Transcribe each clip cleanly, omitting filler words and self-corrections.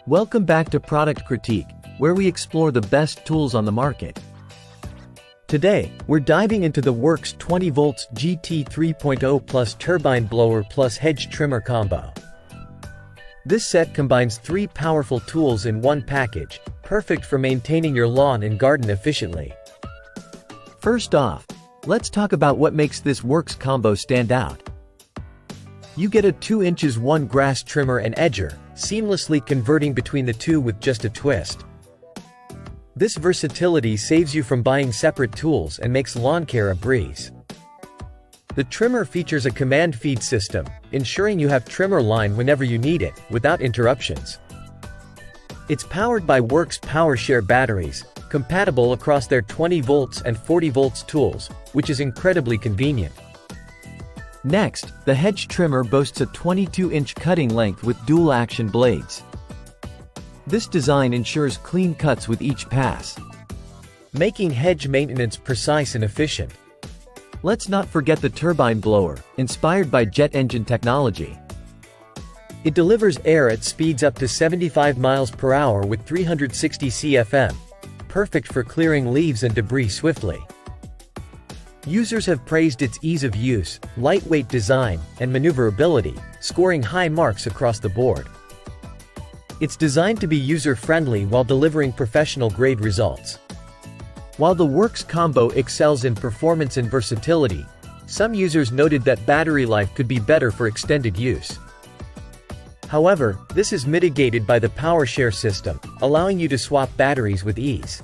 Welcome back to Product Critique, where we explore the best tools on the market. Today, we're diving into the Worx 20V GT 3.0 plus Turbine Blower plus Hedge Trimmer combo. This set combines three powerful tools in one package, perfect for maintaining your lawn and garden efficiently. First off, let's talk about what makes this Worx combo stand out. You get a 2 inches 1 grass trimmer and edger, seamlessly converting between the two with just a twist. This versatility saves you from buying separate tools and makes lawn care a breeze. The trimmer features a command feed system, ensuring you have trimmer line whenever you need it, without interruptions. It's powered by Worx PowerShare batteries, compatible across their 20V and 40V tools, which is incredibly convenient. Next, the Hedge trimmer boasts a 22-inch cutting length with dual-action blades. This design ensures clean cuts with each pass, making hedge maintenance precise and efficient. Let's not forget the Turbine blower, inspired by jet engine technology. It delivers air at speeds up to 75 miles per hour with 360 CFM, perfect for clearing leaves and debris swiftly. Users have praised its ease of use, lightweight design, and maneuverability, scoring high marks across the board. It's designed to be user-friendly while delivering professional-grade results. While the Worx combo excels in performance and versatility, some users noted that battery life could be better for extended use. However, this is mitigated by the PowerShare system, allowing you to swap batteries with ease.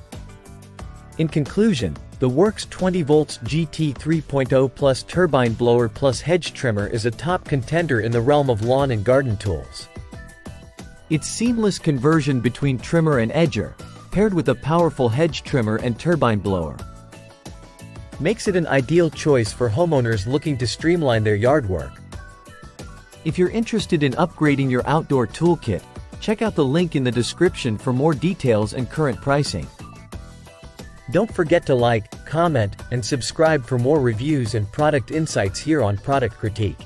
In conclusion, the Worx 20V GT 3.0 plus Turbine Blower plus Hedge Trimmer is a top contender in the realm of lawn and garden tools. Its seamless conversion between trimmer and edger, paired with a powerful hedge trimmer and turbine blower, makes it an ideal choice for homeowners looking to streamline their yard work. If you're interested in upgrading your outdoor toolkit, check out the link in the description for more details and current pricing. Don't forget to like, comment, and subscribe for more reviews and product insights here on Product Critique.